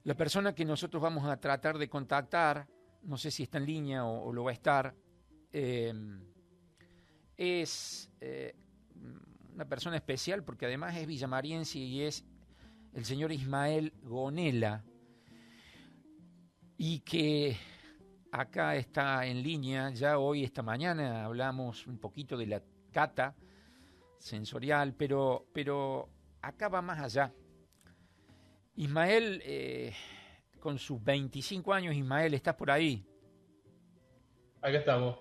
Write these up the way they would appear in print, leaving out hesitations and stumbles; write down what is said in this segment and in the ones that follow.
La persona que nosotros vamos a tratar de contactar, no sé si está en línea o lo va a estar, eh, es una persona especial porque además es villamariense y es el señor Ismael Gonela, y que acá está en línea. Ya hoy, esta mañana, hablamos un poquito de la cata sensorial, pero acá va más allá. Ismael, con sus 25 años, Ismael, ¿estás por ahí? Acá estamos.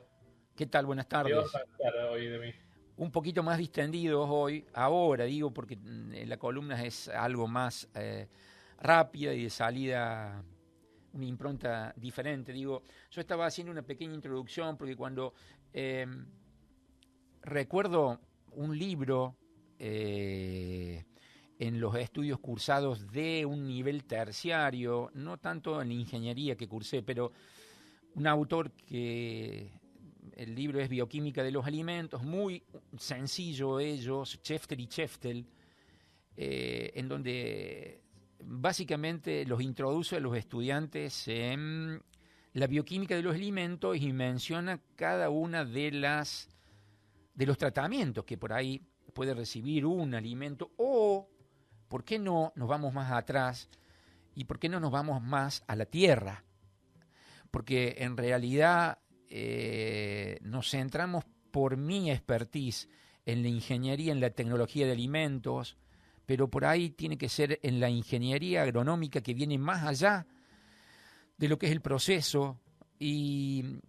¿Qué tal? Buenas ¿Qué vas tardes. a estar hoy de mí? Un poquito más distendidos hoy, ahora digo, porque la columna es algo más rápida y de salida una impronta diferente. Digo, yo estaba haciendo una pequeña introducción porque cuando eh, recuerdo un libro en los estudios cursados de un nivel terciario, no tanto en la ingeniería que cursé, pero un autor que el libro es Bioquímica de los Alimentos, muy sencillo ellos, Schefter y Scheftel, en donde básicamente los introduce a los estudiantes en la bioquímica de los alimentos y menciona cada una de los tratamientos que por ahí puede recibir un alimento, o por qué no nos vamos más atrás y por qué no nos vamos más a la tierra, porque en realidad nos centramos, por mi expertise, en la ingeniería, en la tecnología de alimentos, pero por ahí tiene que ser en la ingeniería agronómica que viene más allá de lo que es el proceso, y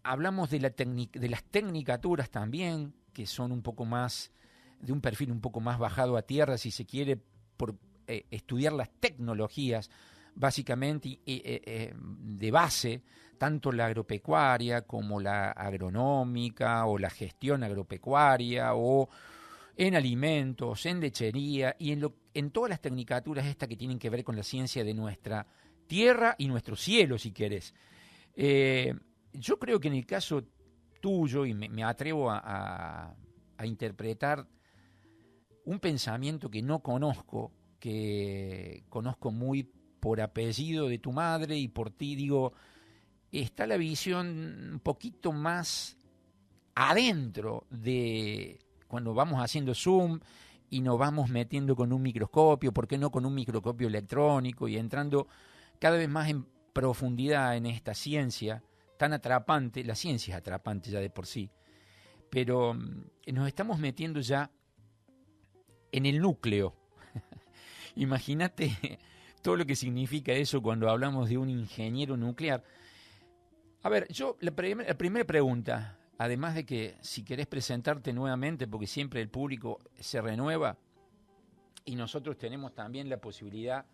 hablamos de, de las tecnicaturas también, que son un poco más, de un perfil un poco más bajado a tierra, si se quiere, por estudiar las tecnologías, básicamente de base, tanto la agropecuaria como la agronómica o la gestión agropecuaria o en alimentos, en lechería y en todas las tecnicaturas estas que tienen que ver con la ciencia de nuestra tierra y nuestro cielo, si querés. Eh, yo creo que en el caso tuyo, y me atrevo a interpretar un pensamiento que no conozco, que conozco muy por apellido de tu madre y por ti, digo, está la visión un poquito más adentro de cuando vamos haciendo zoom y nos vamos metiendo con un microscopio, ¿por qué no con un microscopio electrónico y entrando cada vez más en profundidad en esta ciencia tan atrapante? La ciencia es atrapante ya de por sí, pero nos estamos metiendo ya en el núcleo. Imagínate todo lo que significa eso cuando hablamos de un ingeniero nuclear. A ver, yo la primera pregunta, además de que si querés presentarte nuevamente, porque siempre el público se renueva y nosotros tenemos también la posibilidad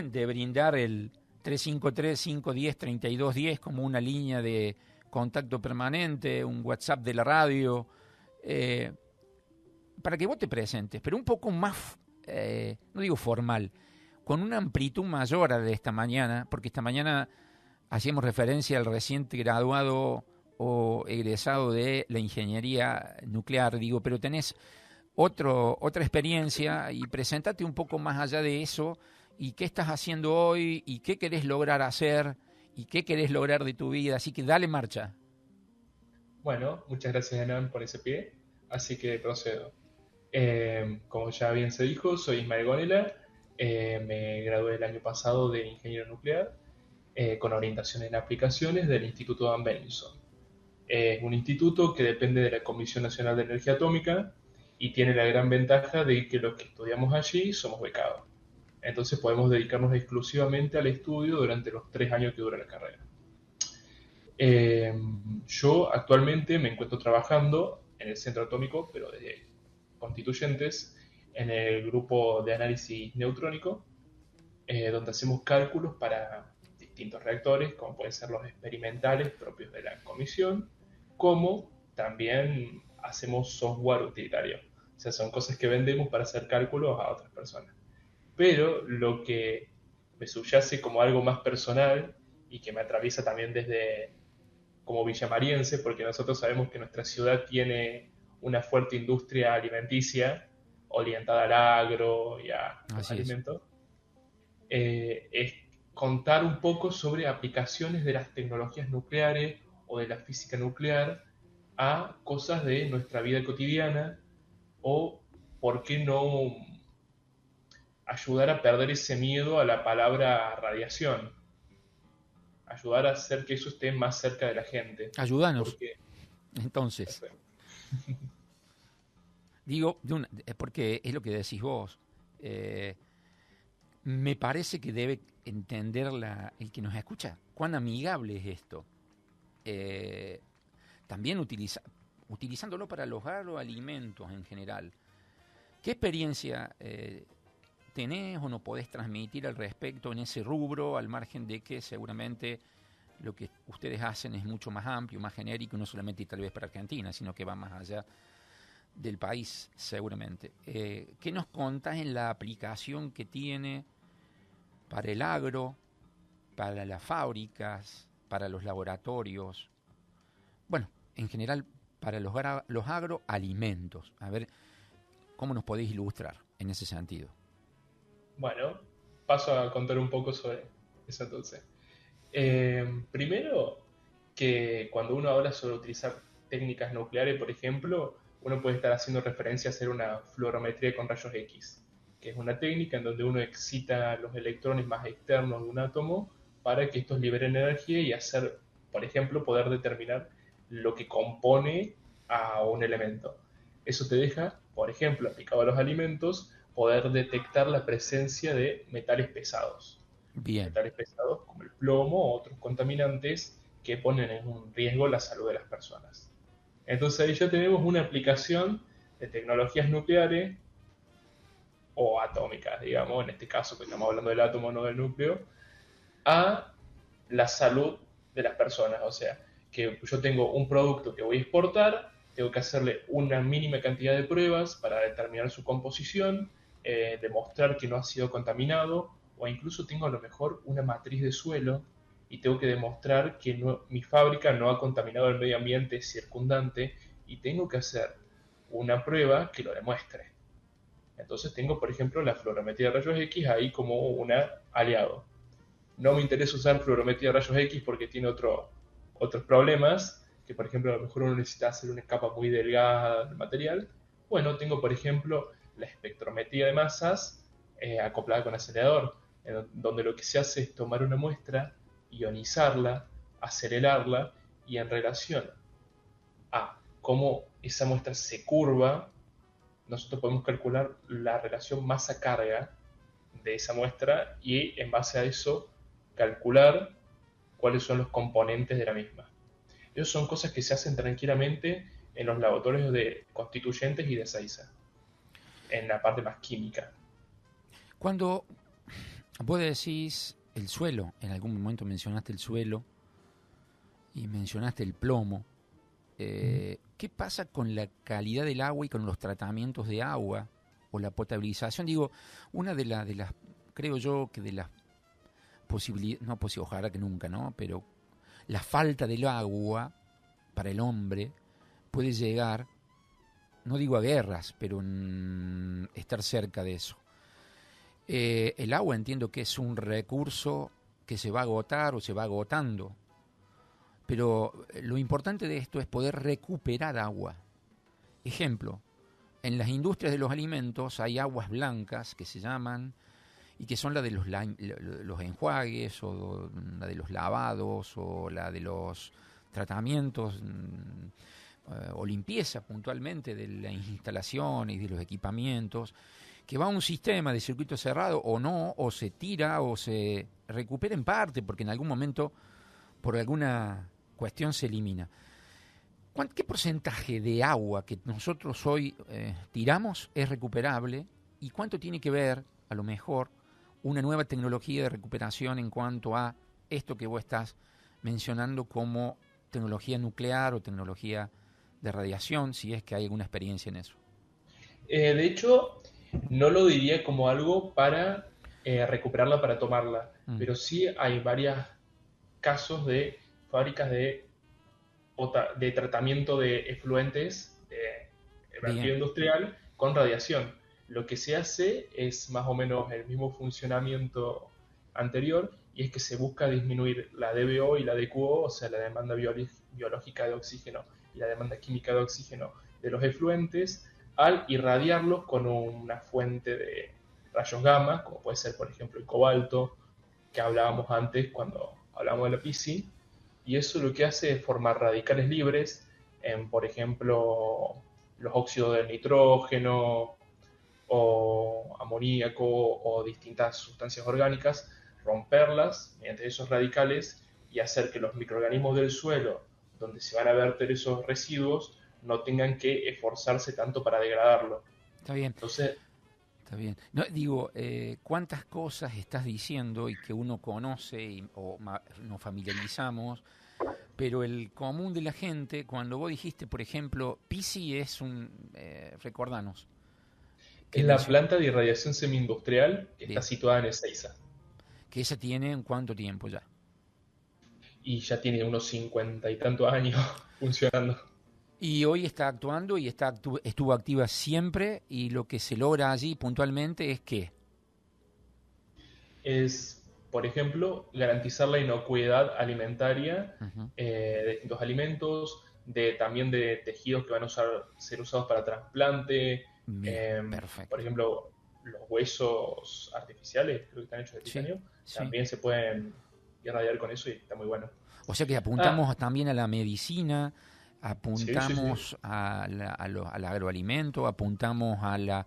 de brindar el 353-510-3210 como una línea de contacto permanente, un WhatsApp de la radio, eh, para que vos te presentes, pero un poco más, no digo formal, con una amplitud mayor a de esta mañana, porque esta mañana hacíamos referencia al reciente graduado o egresado de la ingeniería nuclear, digo, pero tenés otra experiencia y presentate un poco más allá de eso y qué estás haciendo hoy y qué querés lograr hacer y qué querés lograr de tu vida, así que dale marcha. Bueno, muchas gracias, Enan, por ese pie. Así que procedo. Como ya bien se dijo, soy Ismael Gonela. Me gradué el año pasado de ingeniero nuclear con orientación en aplicaciones del Instituto Van Benningson. Es un instituto que depende de la Comisión Nacional de Energía Atómica y tiene la gran ventaja de que los que estudiamos allí somos becados. Entonces podemos dedicarnos exclusivamente al estudio durante los 3 años que dura la carrera. Eh, yo actualmente me encuentro trabajando en el centro atómico, pero desde Constituyentes, en el grupo de análisis neutrónico, donde hacemos cálculos para distintos reactores, como pueden ser los experimentales propios de la comisión, como también hacemos software utilitario. O sea, son cosas que vendemos para hacer cálculos a otras personas. Pero lo que me subyace como algo más personal y que me atraviesa también desde como villamariense, porque nosotros sabemos que nuestra ciudad tiene una fuerte industria alimenticia orientada al agro y a los Así es. alimentos. es contar un poco sobre aplicaciones de las tecnologías nucleares o de la física nuclear a cosas de nuestra vida cotidiana o, ¿por qué no ayudar a perder ese miedo a la palabra radiación? Ayudar a hacer que eso esté más cerca de la gente. Ayúdanos, Porque, entonces. Digo, porque es lo que decís vos. Eh, Me parece que debe entender el que nos escucha cuán amigable es esto. Eh, También utilizándolo para los agroalimentos en general. ¿Qué experiencia tenés o no podés transmitir al respecto en ese rubro, al margen de que seguramente lo que ustedes hacen es mucho más amplio, más genérico, no solamente y tal vez para Argentina, sino que va más allá del país seguramente? ¿Qué nos contás en la aplicación que tiene para el agro, para las fábricas, para los laboratorios? Bueno, en general para los agroalimentos. A ver, ¿cómo nos podéis ilustrar en ese sentido? bueno, paso a contar un poco sobre eso entonces. Primero, que cuando uno habla sobre utilizar técnicas nucleares, por ejemplo, uno puede estar haciendo referencia a hacer una fluorometría con rayos X, que es una técnica en donde uno excita los electrones más externos de un átomo para que estos liberen energía y hacer, por ejemplo, poder determinar lo que compone a un elemento. Eso te deja, por ejemplo, aplicado a los alimentos, poder detectar la presencia de metales pesados. Bien, Metales pesados como el plomo o otros contaminantes que ponen en riesgo la salud de las personas. Entonces ahí ya tenemos una aplicación de tecnologías nucleares o atómicas, digamos, en este caso que estamos hablando del átomo, no del núcleo, a la salud de las personas. O sea, que yo tengo un producto que voy a exportar, tengo que hacerle una mínima cantidad de pruebas para determinar su composición, demostrar que no ha sido contaminado, o incluso tengo a lo mejor una matriz de suelo y tengo que demostrar que mi fábrica no ha contaminado el medio ambiente circundante y tengo que hacer una prueba que lo demuestre. Entonces tengo, por ejemplo, la fluorometría de rayos X ahí como un aliado. No me interesa usar fluorometría de rayos X porque tiene otros problemas, que por ejemplo a lo mejor uno necesita hacer una capa muy delgada del material. Bueno, tengo por ejemplo la espectrometría de masas acoplada con acelerador, donde lo que se hace es tomar una muestra, ionizarla, acelerarla y en relación a cómo esa muestra se curva, nosotros podemos calcular la relación masa-carga de esa muestra y en base a eso calcular cuáles son los componentes de la misma. Esas son cosas que se hacen tranquilamente en los laboratorios de Constituyentes y de Ezeiza, en la parte más química. cuando vos decís el suelo, en algún momento mencionaste el suelo y mencionaste el plomo, ¿qué pasa con la calidad del agua y con los tratamientos de agua o la potabilización? Digo, una de las, creo yo que de las posibilidades, no pues ojalá que nunca, ¿no? Pero la falta del agua para el hombre puede llegar, no digo a guerras, pero estar cerca de eso. El agua entiendo que es un recurso que se va a agotar o se va agotando, pero lo importante de esto es poder recuperar agua. Ejemplo, en las industrias de los alimentos hay aguas blancas que se llaman y que son la de los enjuagues o la de los lavados o la de los tratamientos o limpieza puntualmente de las instalaciones y de los equipamientos, que va a un sistema de circuito cerrado o no, o se tira o se recupera en parte porque en algún momento por alguna cuestión se elimina. ¿Qué porcentaje de agua que nosotros hoy tiramos es recuperable y cuánto tiene que ver, a lo mejor, una nueva tecnología de recuperación en cuanto a esto que vos estás mencionando como tecnología nuclear o tecnología de radiación, si es que hay alguna experiencia en eso? De hecho, no lo diría como algo para recuperarla, para tomarla, pero sí hay varios casos de fábricas de tratamiento de efluentes de vertido Bien, industrial con radiación. Lo que se hace es más o menos el mismo funcionamiento anterior, y es que se busca disminuir la DBO y la DQO, o sea, la demanda biológica de oxígeno y la demanda química de oxígeno de los efluentes, al irradiarlos con una fuente de rayos gamma, como puede ser, por ejemplo, el cobalto, que hablábamos antes cuando hablamos de la PISI, y eso lo que hace es formar radicales libres en, por ejemplo, los óxidos del nitrógeno o amoníaco o distintas sustancias orgánicas, romperlas mediante esos radicales y hacer que los microorganismos del suelo, donde se van a verter esos residuos, no tengan que esforzarse tanto para degradarlo. Está bien. Entonces, Está bien. No, digo, ¿cuántas cosas estás diciendo y que uno conoce nos familiarizamos? Pero el común de la gente, cuando vos dijiste, por ejemplo, PISI es recordanos. es la planta de irradiación semi-industrial que Bien. está situada en Ezeiza. Que esa tiene en cuánto tiempo ya. Y ya tiene unos 50 y tantos años funcionando. Y hoy está actuando y estuvo activa siempre, y lo que se logra allí puntualmente es que, Es, por ejemplo, garantizar la inocuidad alimentaria uh-huh, de distintos alimentos, también de tejidos que van a ser usados para trasplante. bien, Por perfecto. ejemplo, los huesos artificiales, creo que están hechos de Sí, titanio, sí. también se pueden irradiar con eso y está muy bueno. O sea que Ah, apuntamos también a la medicina, sí, sí, sí. apuntamos al agroalimento, apuntamos a la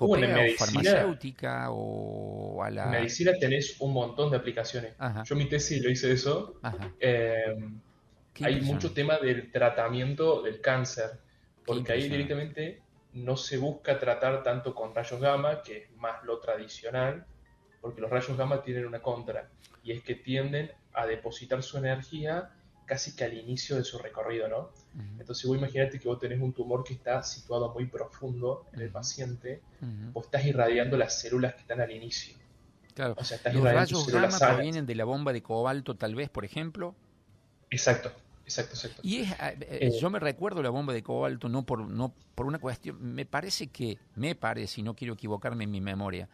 Bueno, farmacopea o farmacéutica o a en la... medicina tenés un montón de aplicaciones. Ajá, Yo mi tesis lo hice de eso. ajá. Eh, Qué Hay mucho impresionante, tema del tratamiento del cáncer, qué porque ahí impresionante. directamente no se busca tratar tanto con rayos gamma, que es más lo tradicional, porque los rayos gamma tienen una contra, y es que tienden a depositar su energía casi que al inicio de su recorrido, ¿no? Ujú, Entonces vos imaginate que vos tenés un tumor que está situado muy profundo en el ujú, paciente, ujú. vos estás irradiando las células que están al inicio, Claro, o sea, estás los irradiando tus rayos células gamma sanas. provienen de la bomba de cobalto, tal vez, por ejemplo. Exacto, exacto, exacto. Y Eh, yo me recuerdo la bomba de cobalto no por una cuestión, me parece, y no quiero equivocarme en mi memoria.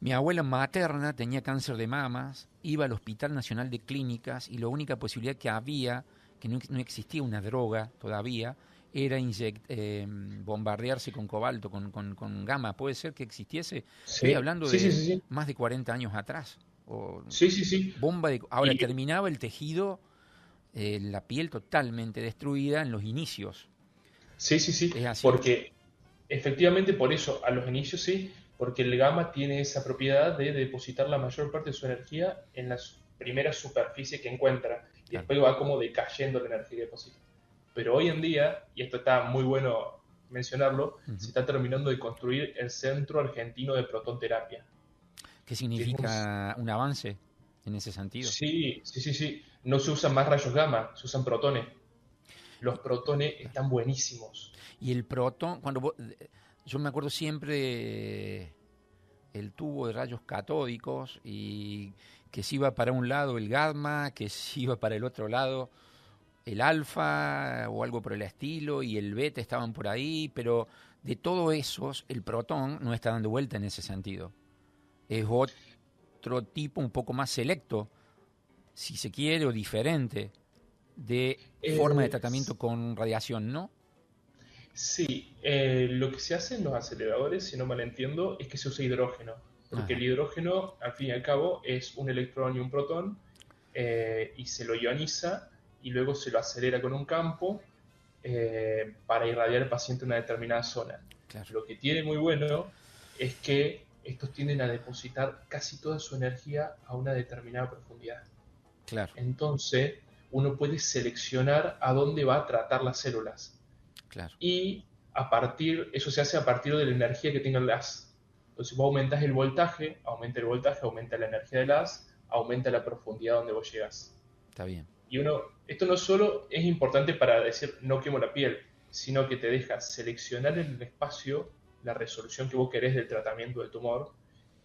Mi abuela materna tenía cáncer de mamas, iba al Hospital Nacional de Clínicas y la única posibilidad que había, que no existía una droga todavía, era bombardearse con cobalto, con gamma. ¿Puede ser que existiese? Estoy sí, hablando sí, sí, de sí, sí. más de 40 años atrás. Sí, sí, sí. Ahora, Y terminaba el tejido, la piel totalmente destruida en los inicios. sí, sí, sí, ¿Es así? porque efectivamente por eso, a los inicios sí, porque el gamma tiene esa propiedad de depositar la mayor parte de su energía en la primera superficie que encuentra y Claro. después va como decayendo la energía que deposita. Pero hoy en día, y esto está muy bueno mencionarlo, se Ujú. está terminando de construir el Centro Argentino de Protonterapia, ¿Qué que es un... significa un avance en ese sentido? Sí, sí, sí, sí. No se usan más rayos gamma, se usan protones. Los Y, protones están buenísimos. y el protón, yo me acuerdo siempre el tubo de rayos catódicos, y que si iba para un lado el gamma, que si iba para el otro lado el alfa o algo por el estilo, y el beta estaban por ahí, pero de todos esos el protón no está dando vuelta en ese sentido. Es otro tipo un poco más selecto, si se quiere, o diferente de forma de Eh, tratamiento con radiación, ¿no? Sí, lo que se hace en los aceleradores, si no mal entiendo, es que se usa hidrógeno, porque el Ajá, hidrógeno, al fin y al cabo, es un electrón y un protón, y se lo ioniza y luego se lo acelera con un campo para irradiar al paciente en una determinada zona. claro, Lo que tiene muy bueno es que estos tienden a depositar casi toda su energía a una determinada profundidad. claro, Entonces, uno puede seleccionar a dónde va a tratar las células claro. y eso se hace a partir de la energía que tenga el haz. Entonces vos aumentás el voltaje, aumenta la energía del haz, aumenta la profundidad donde vos llegas. Está bien. Esto no solo es importante para decir no quemo la piel, sino que te deja seleccionar en el espacio la resolución que vos querés del tratamiento del tumor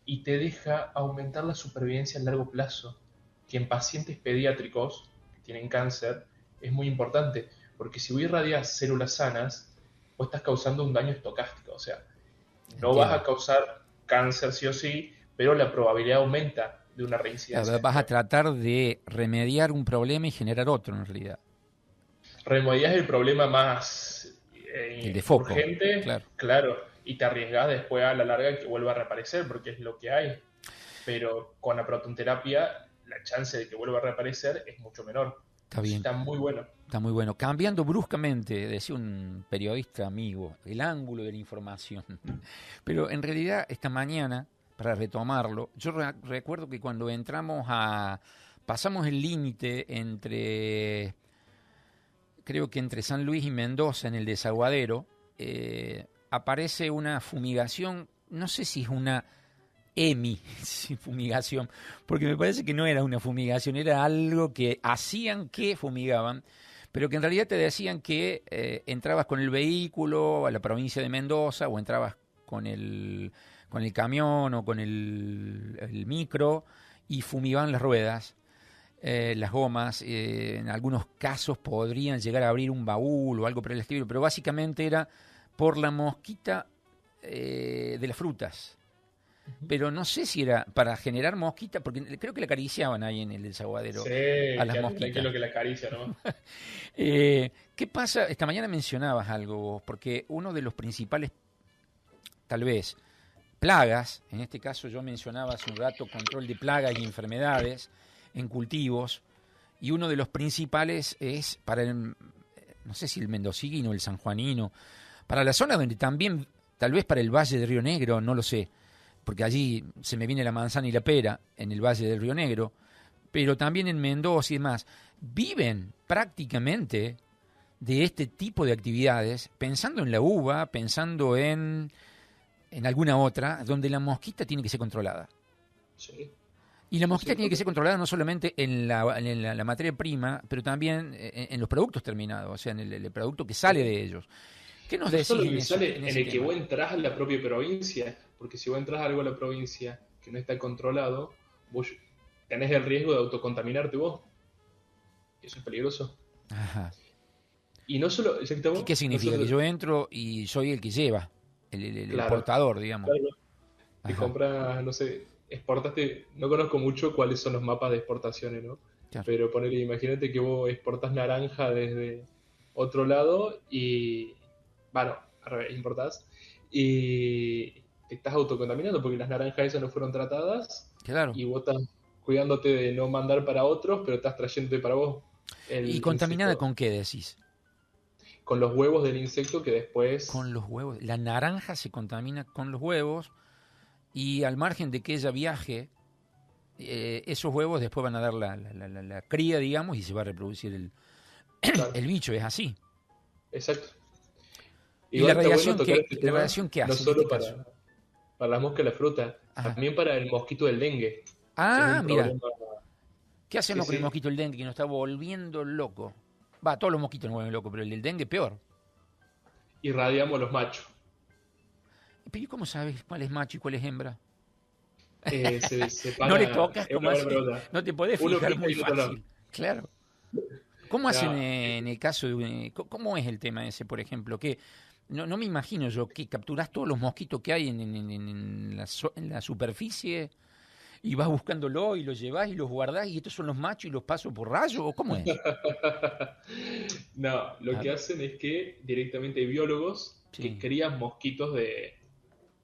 y te deja aumentar la supervivencia a largo plazo, que en pacientes pediátricos que tienen cáncer es muy importante, porque si vos irradias células sanas, vos estás causando un daño estocástico, o sea, no vas Entiendo. a causar cáncer sí o sí, pero la probabilidad aumenta. de una reincidencia. Vas a tratar de remediar un problema y generar otro en realidad. Remedias el problema más El de foco, urgente, claro. claro, y te arriesgas después a la larga que vuelva a reaparecer, porque es lo que hay. Pero con la protonterapia, la chance de que vuelva a reaparecer es mucho menor. Está bien. Está muy bueno. Está muy bueno. Cambiando bruscamente, decía un periodista amigo, el ángulo de la información. Pero en realidad, esta mañana, para retomarlo, yo recuerdo que cuando pasamos el límite creo que entre San Luis y Mendoza, en el Desaguadero, aparece una fumigación, no sé si es una fumigación, porque me parece que no era una fumigación, era algo que hacían que fumigaban, pero que en realidad te decían que entrabas con el vehículo a la provincia de Mendoza o entrabas con el camión o con el micro y fumigaban las ruedas, las gomas, en algunos casos podrían llegar a abrir un baúl o algo por el estilo, pero básicamente era por la mosquita de las frutas. Pero no sé si era para generar mosquitas, porque creo que la acariciaban ahí en el desaguadero a las mosquitas. Sí, lo que la acaricia, ¿no? ¿Qué pasa? Esta mañana mencionabas algo vos, porque uno de los principales, tal vez, plagas, en este caso yo mencionaba hace un rato control de plagas y enfermedades en cultivos, y uno de los principales es para no sé si el mendocino o el sanjuanino, para la zona donde también, tal vez para el Valle de Río Negro, no lo sé, porque allí se me viene la manzana y la pera, en el Valle del Río Negro, pero también en Mendoza y demás, viven prácticamente de este tipo de actividades, pensando en la uva, pensando en alguna otra, donde la mosquita tiene que ser controlada. Sí. Y la mosquita tiene que ser controlada no solamente en la materia prima, pero también en los productos terminados, o sea, en el producto que sale de ellos. ¿Qué nos decís solo que en eso? sale en el que vos entras a la propia provincia, porque si vos entras a algo a la provincia que no está controlado, vos tenés el riesgo de autocontaminarte vos. Eso es peligroso. Ajá. Y no solo, ¿Y qué significa? Que yo entro y soy el que lleva, el claro, portador, digamos. Claro. Te compras, no sé, exportaste, no conozco mucho cuáles son los mapas de exportaciones, ¿no? Claro. Pero imagínate que vos exportás naranja desde otro lado y, bueno, al revés, importás y te estás autocontaminando porque las naranjas esas no fueron tratadas. Claro. Y vos estás cuidándote de no mandar para otros, pero estás trayéndote para vos. ¿Y contaminada insecto. con qué decís? Con los huevos del insecto que después... Con los huevos. La naranja se contamina con los huevos y al margen de que ella viaje, esos huevos después van a dar la cría, digamos, y se va a reproducir Claro. el bicho, es así. Exacto. ¿Y la radiación, la radiación qué hace? No solo para las moscas y la fruta, Ajá. también para el mosquito del dengue. Ah, mira. Problema... ¿Qué hacemos con el mosquito del dengue que nos está volviendo loco? Va, todos los mosquitos nos vuelven locos, pero el del dengue peor. Irradiamos los machos. ¿Pero cómo sabes cuál es macho y cuál es hembra? Se separa, no le tocas, como así. No te podés fijar muy fácil. Claro. ¿Cómo hacen en el caso de... ¿Cómo es el tema ese, por ejemplo? Que no me imagino yo que capturás todos los mosquitos que hay en la superficie y vas buscándolo y los llevás y los guardás y estos son los machos y los paso por rayo, ¿o cómo es? No, lo que hacen es que directamente hay biólogos que crían mosquitos de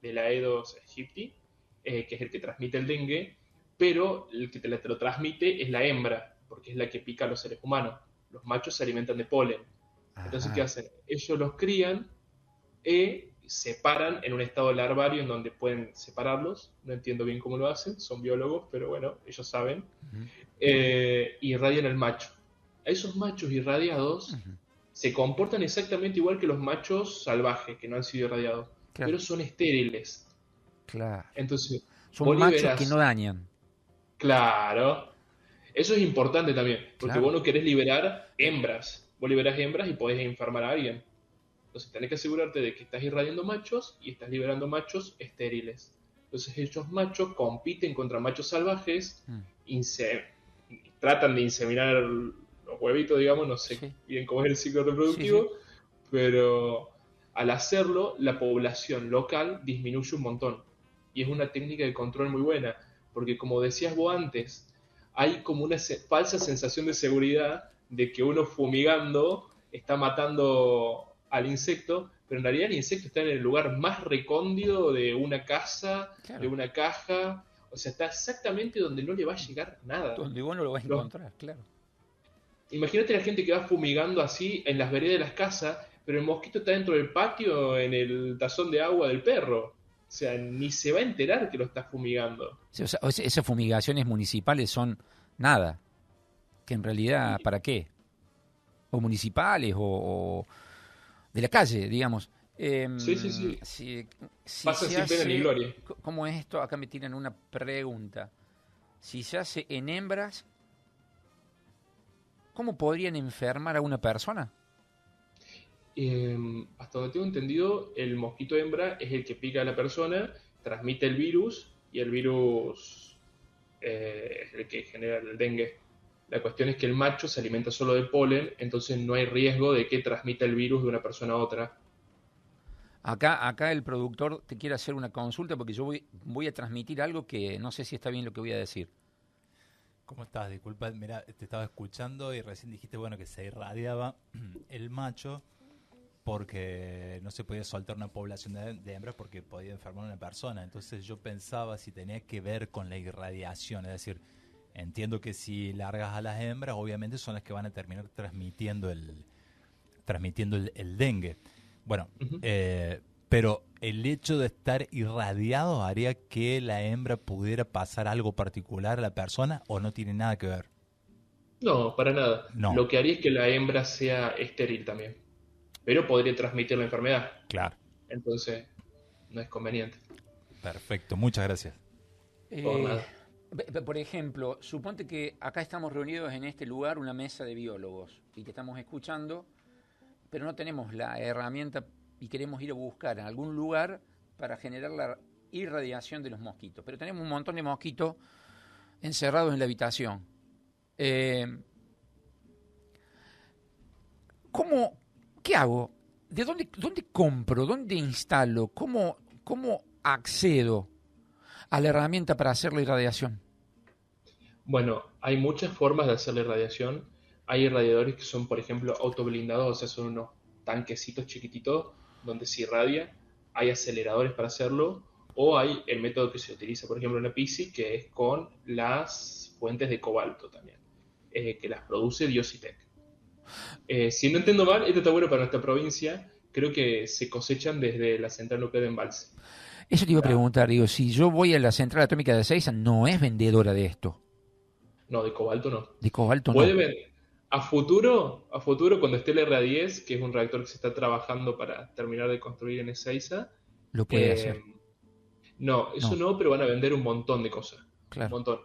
la Aedes aegypti, que es el que transmite el dengue, pero el que te lo transmite es la hembra, porque es la que pica a los seres humanos. Los machos se alimentan de polen. Entonces, ¿qué hacen? Ellos los crían y separan en un estado larvario en donde pueden separarlos. No entiendo bien cómo lo hacen, son biólogos, pero bueno, ellos saben. Y irradian al macho. A esos machos irradiados se comportan exactamente igual que los machos salvajes que no han sido irradiados, pero son estériles. Claro. Entonces, son machos que no dañan. Claro. Eso es importante también, porque vos no querés liberar hembras. Vos liberás hembras y podés enfermar a alguien. Entonces tenés que asegurarte de que estás irradiando machos y estás liberando machos estériles. Entonces esos machos compiten contra machos salvajes, tratan de inseminar los huevitos, digamos, no sé bien cómo es el ciclo reproductivo, pero al hacerlo la población local disminuye un montón. Y es una técnica de control muy buena, porque como decías vos antes, hay como una falsa sensación de seguridad de que uno fumigando está matando al insecto, pero en realidad el insecto está en el lugar más recóndito de una casa, de Claro, una caja, o sea, está exactamente donde no le va a llegar nada. donde vos no lo vas a Los- encontrar, claro. Imagínate la gente que va fumigando así en las veredas de las casas, pero el mosquito está dentro del patio en el tazón de agua del perro. O sea, ni se va a enterar que lo está fumigando. Sí, esas fumigaciones municipales son nada, que en realidad, Y- ¿para qué? O municipales o de la calle, digamos. sí, sí, sí. Si Pasan se sin pena ni hace, gloria. ¿cómo es esto? Acá me tiran una pregunta. Si se hace en hembras, ¿cómo podrían enfermar a una persona? Hasta donde tengo entendido, el mosquito hembra es el que pica a la persona, transmite el virus y el virus es el que genera el dengue. La cuestión es que el macho se alimenta solo de polen, entonces no hay riesgo de que transmita el virus de una persona a otra. Acá el productor te quiere hacer una consulta porque yo voy a transmitir algo que no sé si está bien lo que voy a decir. ¿Cómo estás? Disculpa, mira, te estaba escuchando y recién dijiste, bueno, que se irradiaba el macho porque no se podía soltar una población de hembras porque podía enfermar a una persona. Entonces yo pensaba si tenía que ver con la irradiación, es decir, entiendo que si largas a las hembras, obviamente son las que van a terminar transmitiendo el dengue. Bueno, Ujú. pero el hecho de estar irradiado haría que la hembra pudiera pasar algo particular a la persona o no tiene nada que ver. No, para nada. No, Lo que haría es que la hembra sea estéril también, pero podría transmitir la enfermedad, claro. entonces no es conveniente. Perfecto, muchas gracias. Por Eh, nada. por ejemplo, suponte que acá estamos reunidos en este lugar, una mesa de biólogos, y te estamos escuchando, pero no tenemos la herramienta y queremos ir a buscar en algún lugar para generar la irradiación de los mosquitos. Pero tenemos un montón de mosquitos encerrados en la habitación. Eh, ¿Cómo, qué hago? ¿Dónde compro? ¿Dónde instalo? ¿Cómo accedo a la herramienta para hacer la irradiación? Bueno, hay muchas formas de hacer la irradiación. Hay irradiadores que son, por ejemplo, autoblindados, o sea, son unos tanquecitos chiquititos donde se irradia. Hay aceleradores para hacerlo. O hay el método que se utiliza, por ejemplo, en la PC, que es con las fuentes de cobalto también, que las produce Diositec. Si no entiendo mal, esto está bueno para nuestra provincia. Creo que se cosechan desde la central nuclear de Embalse. Eso te iba a La- preguntar, digo, si yo voy a la central atómica de Ezeiza, no es vendedora de esto. no, de cobalto no. De cobalto Puede no. ver a futuro cuando esté el RA10, que es un reactor que se está trabajando para terminar de construir en Ezeiza, Lo puede eh, hacer. no, eso No, no, pero van a vender un montón de cosas, un claro. montón.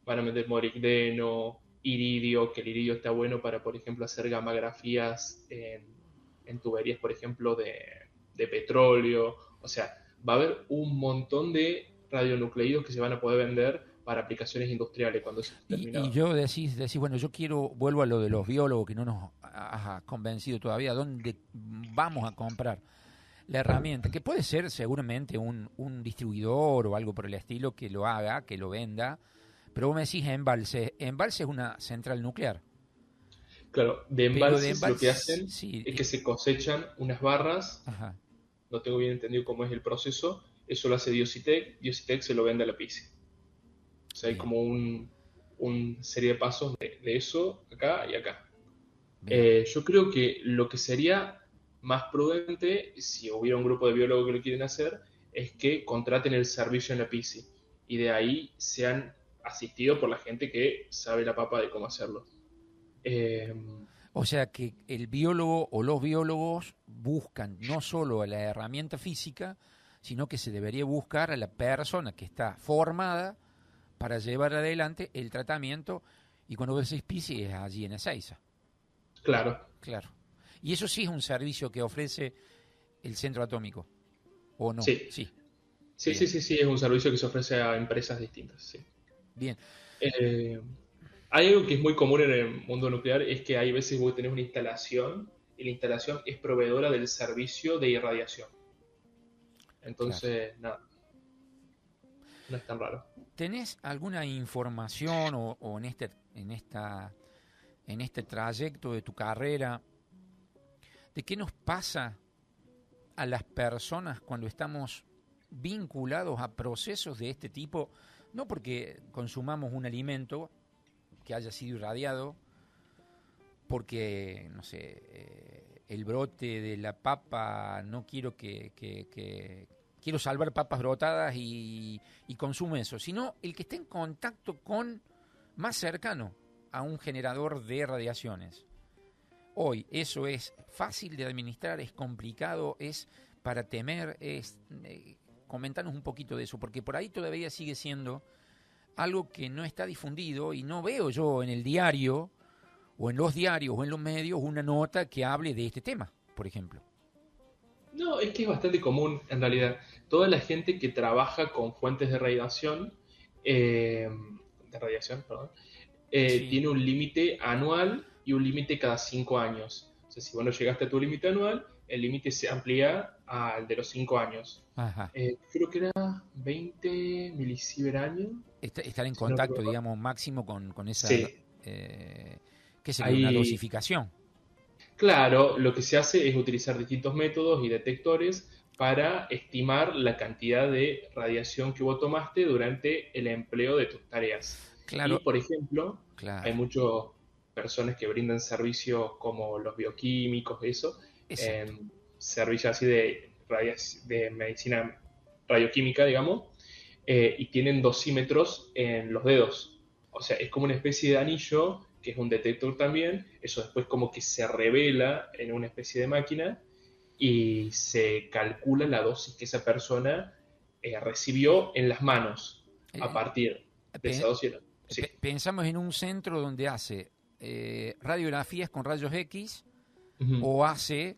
Van a vender molibdeno, iridio, que el iridio está bueno para, por ejemplo, hacer gamografías en tuberías, por ejemplo, de petróleo. O sea, va a haber un montón de radionucleidos que se van a poder vender para aplicaciones industriales cuando eso esté Y terminado. yo decís, bueno, yo quiero, vuelvo a lo de los biólogos que no nos ha convencido todavía, ¿dónde vamos a comprar la herramienta? Que puede ser seguramente un distribuidor o algo por el estilo que lo haga, que lo venda, pero vos me decís Embalse. Embalse es una central nuclear, Claro, de pero de embalses lo que Embalse, hacen sí, es que se cosechan unas barras, ajá, no tengo bien entendido cómo es el proceso, eso lo hace Diositec, Diositec se lo vende a la PISI. O sea, hay bien, como un serie de pasos de eso acá y acá. bien. Yo creo que lo que sería más prudente, si hubiera un grupo de biólogos que lo quieren hacer, es que contraten el servicio en la PISI y de ahí sean asistidos por la gente que sabe la papa de cómo hacerlo. Eh, O sea que el biólogo o los biólogos buscan no solo a la herramienta física, sino que se debería buscar a la persona que está formada para llevar adelante el tratamiento. Y cuando ves Spisi es allí en Ezeiza, claro, claro. Y eso sí es un servicio que ofrece el centro atómico, ¿o no? sí. Sí, Sí, sí, bien, sí, sí, es un servicio que se ofrece a empresas distintas, sí. bien. Eh, Hay algo que es muy común en el mundo nuclear, es que hay veces vos tenés una instalación y la instalación es proveedora del servicio de irradiación. Claro. Entonces, nada. no es tan raro. ¿Tenés alguna información o en este trayecto de tu carrera de qué nos pasa a las personas cuando estamos vinculados a procesos de este tipo? No porque consumamos un alimento que haya sido irradiado, porque, no sé, el brote de la papa, no quiero quiero salvar papas brotadas y consumo eso, sino el que esté en contacto con más cercano a un generador de radiaciones. Hoy eso es fácil de administrar, es complicado, es para temer, comentanos un poquito de eso, porque por ahí todavía sigue siendo algo que no está difundido y no veo yo en el diario o en los diarios o en los medios una nota que hable de este tema, por ejemplo. No, es que es bastante común en realidad. Toda la gente que trabaja con fuentes de radiación, perdón, Sí. tiene un límite anual y un límite cada 5 años. O sea, si vos no llegaste a tu límite anual, el límite se amplía al de los 5 años. Ajá. Creo que era 20 milisievert año. Estar en Si no contacto, recuerdo. digamos, máximo con esa, Sí, ¿qué sería? Una ahí, dosificación. claro, lo que se hace es utilizar distintos métodos y detectores para estimar la cantidad de radiación que vos tomaste durante el empleo de tus tareas. Y, Claro, por ejemplo, hay claro, muchas personas que brindan servicios como los bioquímicos, eso, exacto. servicios así de medicina radioquímica, digamos, y tienen dosímetros en los dedos. O sea, es como una especie de anillo, que es un detector también. Eso después como que se revela en una especie de máquina y se calcula la dosis que esa persona recibió en las manos a Eh, partir de esa pe- dosis. Sí. Pensamos en un centro donde hace radiografías con rayos X Ujú. o hace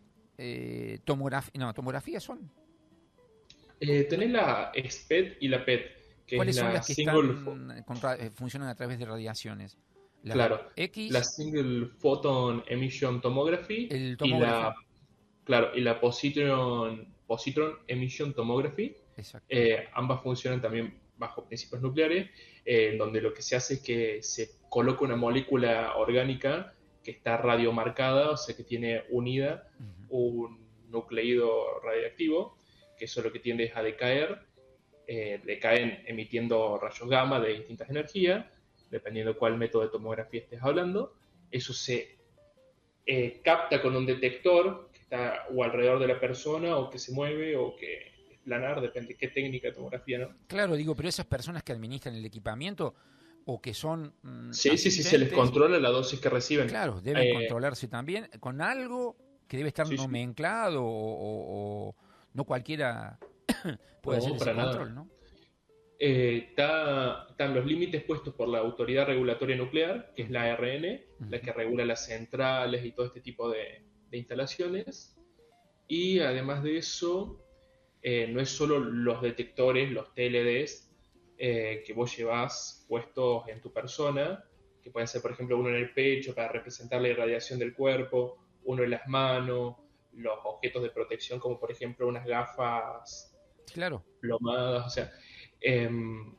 tomografía. No, tomografías son. Tenés la SPET y la PET, que es ¿Cuáles son la las que single, están funcionan a través de radiaciones? La claro, la X, single photon emission tomography el y tomógrafo. la positron emission tomography. Exacto. Ambas funcionan también bajo principios nucleares, donde lo que se hace es que se coloca una molécula orgánica que está radiomarcada, o sea que tiene unida Ujú. un nucleido radioactivo, que eso lo que tiende es a decaer, decaen emitiendo rayos gamma de distintas energías, dependiendo de cuál método de tomografía estés hablando. Eso se capta con un detector que está o alrededor de la persona o que se mueve o que es planar, depende de qué técnica de tomografía, ¿no? Claro, digo, pero esas personas que administran el equipamiento o que son Sí, sí, sí, se les asistentes, controla la dosis que reciben. claro, deben Eh, controlarse también con algo que debe estar sí, sí, nomenclado o no cualquiera puede hacer no, ese para nada. control, ¿no? Están los límites puestos por la Autoridad Regulatoria Nuclear, que es la ARN, la Ujú. que regula las centrales y todo este tipo de instalaciones. Y además de eso, no es solo los detectores, los TLDs, que vos llevas puestos en tu persona, que pueden ser, por ejemplo, uno en el pecho para representar la irradiación del cuerpo, uno en las manos, los objetos de protección, como por ejemplo unas gafas Claro. plomadas, o sea,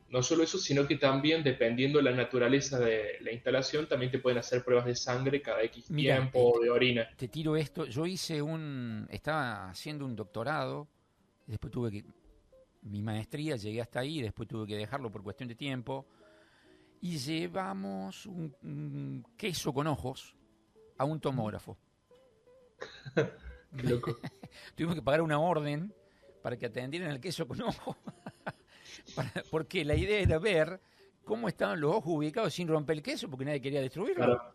no solo eso, sino que también, dependiendo de la naturaleza de la instalación, también te pueden hacer pruebas de sangre cada X Mira, tiempo o de orina. te tiro esto. Yo estaba haciendo un doctorado, después tuve que, mi maestría, llegué hasta ahí, después tuve que dejarlo por cuestión de tiempo, y llevamos un queso con ojos a un tomógrafo. Qué loco. Tuvimos que pagar una orden para que atendieran el queso con ojos, porque la idea era ver cómo estaban los ojos ubicados sin romper el queso, porque nadie quería destruirlo. Claro.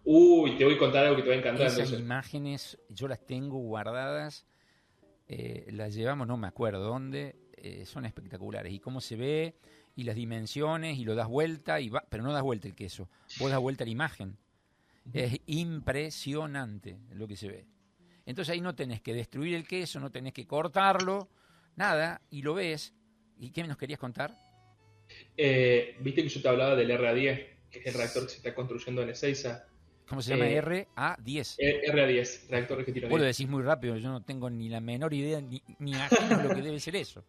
Uy, te voy a contar algo que te va a encantar Esas entonces. imágenes yo las tengo guardadas, las llevamos, no me acuerdo dónde, son espectaculares. Y cómo se ve, y las dimensiones, y lo das vuelta, pero no das vuelta el queso, vos das vuelta la imagen. Es impresionante lo que se ve. Entonces ahí no tenés que destruir el queso, no tenés que cortarlo, nada, y lo ves. ¿Y qué nos querías contar? Viste que yo te hablaba del RA10, que es el reactor que se está construyendo en Ezeiza. ¿Cómo se llama? Eh, RA10. RA10, reactor que tiro Vos lo 10. decís muy rápido, yo no tengo ni la menor idea, ni imagino lo que debe ser eso.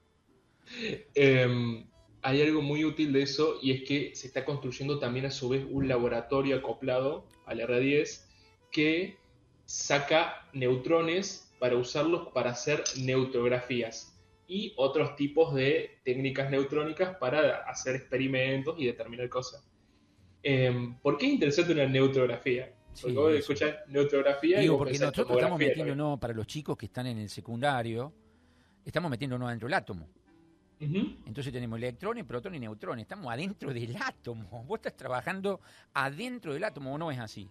Eh, hay algo muy útil de eso y es que se está construyendo también a su vez un laboratorio acoplado al R10 que saca neutrones para usarlos para hacer neutrografías y otros tipos de técnicas neutrónicas para hacer experimentos y determinar cosas. ¿Por qué es interesante una neutrografía? Porque Sí, vos eso. escuchás neutrografía y Digo, vos porque pensás en nosotros estamos tomografía también. metiéndonos, para los chicos que están en el secundario, estamos metiéndonos adentro del átomo. Ujú. Entonces tenemos electrones, protones y neutrones. Estamos adentro del átomo. Vos estás trabajando adentro del átomo, ¿o no es así?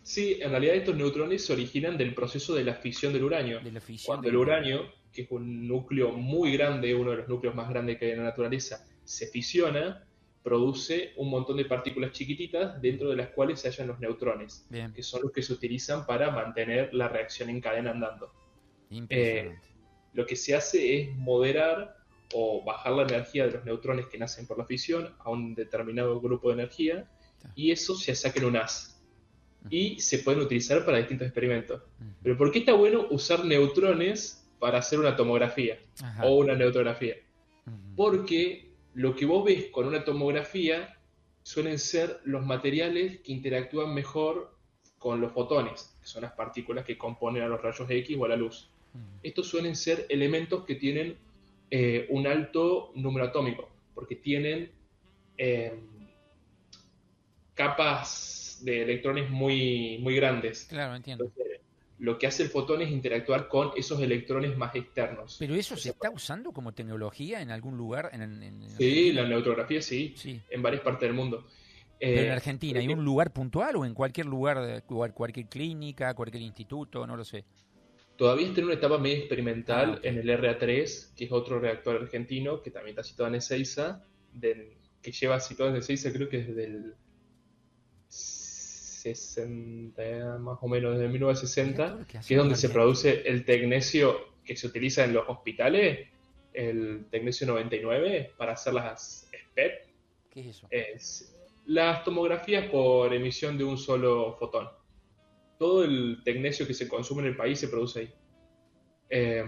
Sí, en realidad estos neutrones se originan del proceso de la fisión del uranio. De la fisión Cuando del el uranio. uranio, que es un núcleo muy grande, uno de los núcleos más grandes que hay en la naturaleza, se fisiona, produce un montón de partículas chiquititas dentro de las cuales se hallan los neutrones, Bien, que son los que se utilizan para mantener la reacción en cadena andando. Eh, impresionante. lo que se hace es moderar o bajar la energía de los neutrones que nacen por la fisión a un determinado grupo de energía Está. y eso se saca en un haz Ujú, y se pueden utilizar para distintos experimentos. ujú. Pero ¿por qué está bueno usar neutrones para hacer una tomografía Ajá. o una neutrografía? Ujú. Porque lo que vos ves con una tomografía suelen ser los materiales que interactúan mejor con los fotones, que son las partículas que componen a los rayos X o a la luz. Estos suelen ser elementos que tienen un alto número atómico, porque tienen eh, capas de electrones muy, muy grandes. Claro, entiendo. Entonces, lo que hace el fotón es interactuar con esos electrones más externos. Pero eso O se sea, está usando como tecnología en algún lugar en sí, la Argentina. neutrografía sí, Sí. en varias partes del mundo. Pero en Por Argentina, ¿hay un ejemplo, lugar puntual o en cualquier lugar, cualquier clínica, cualquier instituto? No lo sé. todavía está en una etapa medio Ah, experimental ok. en el RA3, que es otro reactor argentino, que también está situado en Ezeiza, que lleva situado en Ezeiza creo que desde el 60, más o menos, desde Mirá todo 1960, lo que que es hacemos donde los se argentinos. produce el tecnecio que se utiliza en los hospitales, el tecnecio 99, para hacer las SPEP, ¿Qué es eso? es las tomografías por emisión de un solo fotón. Todo el tecnecio que se consume en el país se produce ahí. Eh,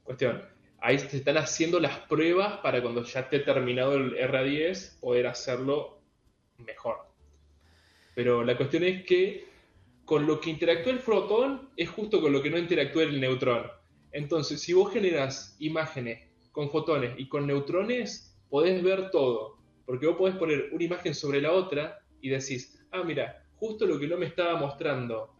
cuestión, ahí se están haciendo las pruebas para cuando ya esté terminado el RA10 poder hacerlo mejor. Pero la cuestión es que con lo que interactúa el fotón es justo con lo que no interactúa el neutrón. Entonces, si vos generas imágenes con fotones y con neutrones, podés ver todo. Porque vos podés poner una imagen sobre la otra y decís, ah, mira, justo lo que no me estaba mostrando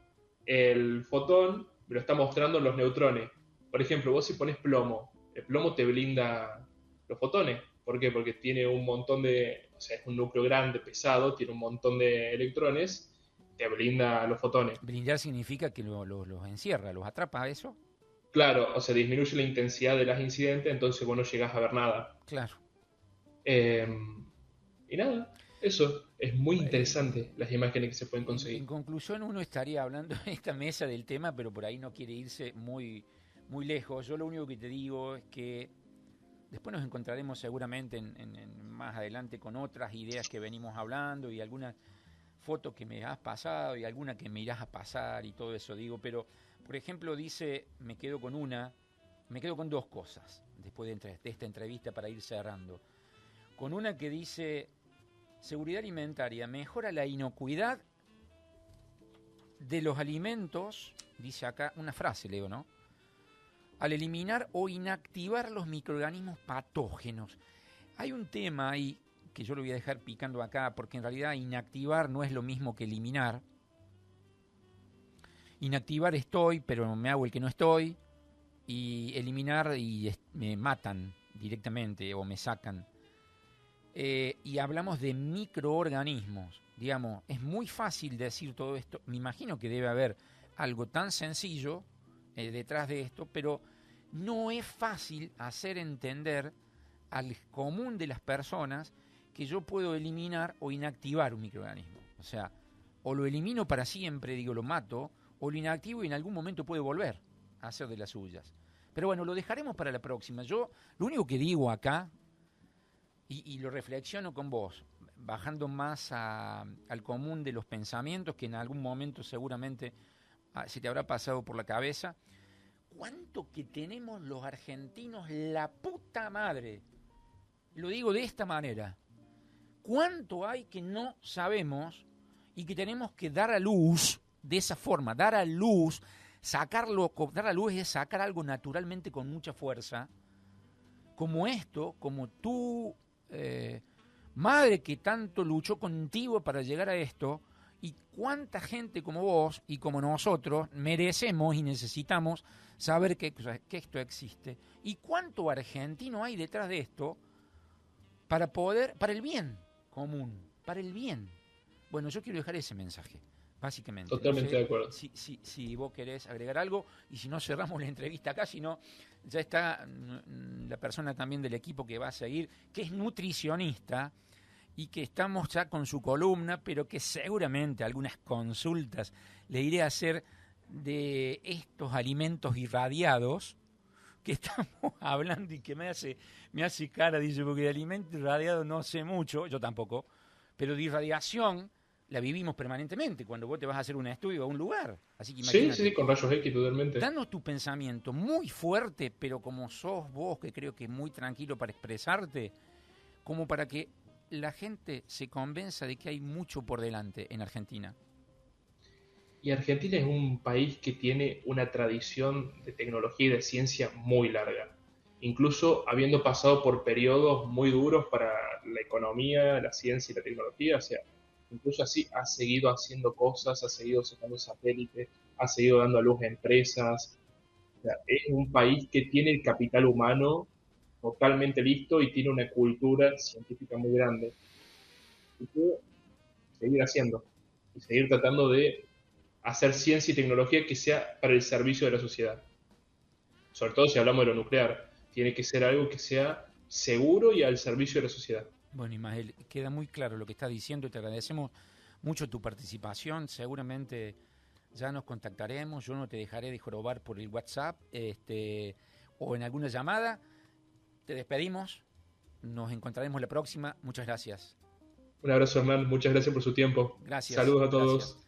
el fotón, me lo está mostrando los neutrones. Por ejemplo, vos si pones plomo, el plomo te blinda los fotones. ¿Por qué? Porque tiene un montón de, o sea, es un núcleo grande, pesado, tiene un montón de electrones, te blinda los fotones. Brindar significa que los encierra, los atrapa a eso. Claro, o sea, disminuye la intensidad de las incidentes, entonces vos no llegás a ver nada. Claro. Eh, y nada, eso. Es muy Eh, interesante las imágenes que se pueden en conseguir. conclusión, uno estaría hablando en esta mesa del tema, pero por ahí no quiere irse muy, muy lejos. Yo lo único que te digo es que después nos encontraremos seguramente más adelante con otras ideas que venimos hablando y algunas fotos que me has pasado y alguna que me irás a pasar y todo eso digo, pero por ejemplo dice, me quedo con dos cosas después de esta entrevista para ir cerrando. Con una que dice, seguridad alimentaria mejora la inocuidad de los alimentos, dice acá una frase, leo, ¿no? Al eliminar o inactivar los microorganismos patógenos. Hay un tema ahí que yo lo voy a dejar picando acá, porque en realidad inactivar no es lo mismo que eliminar. Inactivar estoy, pero me hago el que no estoy, y eliminar y me matan directamente o me sacan. Y hablamos de microorganismos. Digamos, es muy fácil decir todo esto. Me imagino que debe haber algo tan sencillo detrás de esto, pero no es fácil hacer entender al común de las personas que yo puedo eliminar o inactivar un microorganismo. O sea, o lo elimino para siempre, digo, lo mato, o lo inactivo y en algún momento puede volver a hacer de las suyas. Pero bueno, lo dejaremos para la próxima. Yo lo único que digo acá, y lo reflexiono con vos, bajando más al común de los pensamientos que en algún momento seguramente se te habrá pasado por la cabeza, cuánto que tenemos los argentinos la puta madre lo digo de esta manera. ¿Cuánto hay que no sabemos y que tenemos que dar a luz de esa forma? Dar a luz, sacarlo, dar a luz es sacar algo naturalmente con mucha fuerza, como esto, como tú, madre que tanto luchó contigo para llegar a esto, y cuánta gente como vos y como nosotros merecemos y necesitamos saber que esto existe, y cuánto argentino hay detrás de esto para el bien común, para el bien. Bueno, yo quiero dejar ese mensaje, básicamente. Totalmente de acuerdo. Si vos querés agregar algo, y si no, cerramos la entrevista acá, si no, ya está la persona también del equipo que va a seguir, que es nutricionista, y que estamos ya con su columna, pero que seguramente algunas consultas le iré a hacer de estos alimentos irradiados que estamos hablando, y que me hace cara, dice, porque de alimento irradiado no sé mucho, yo tampoco, pero de irradiación la vivimos permanentemente cuando vos te vas a hacer un estudio a un lugar. Así que imagínate. Sí, con rayos X totalmente. Danos tu pensamiento muy fuerte, pero como sos vos, que creo que es muy tranquilo para expresarte, como para que la gente se convenza de que hay mucho por delante en Argentina. Y Argentina es un país que tiene una tradición de tecnología y de ciencia muy larga, incluso habiendo pasado por periodos muy duros para la economía, la ciencia y la tecnología. O sea, incluso así ha seguido haciendo cosas, ha seguido sacando satélites, ha seguido dando a luz a empresas. O sea, es un país que tiene el capital humano totalmente listo y tiene una cultura científica muy grande. Y que seguir haciendo y seguir tratando de hacer ciencia y tecnología que sea para el servicio de la sociedad. Sobre todo si hablamos de lo nuclear, tiene que ser algo que sea seguro y al servicio de la sociedad. Bueno, Ismael, queda muy claro lo que estás diciendo, te agradecemos mucho tu participación, seguramente ya nos contactaremos, yo no te dejaré de jorobar por el WhatsApp o en alguna llamada. Te despedimos, nos encontraremos la próxima, muchas gracias. Un abrazo, Hernán, muchas gracias por su tiempo. Gracias. Saludos a todos. Gracias.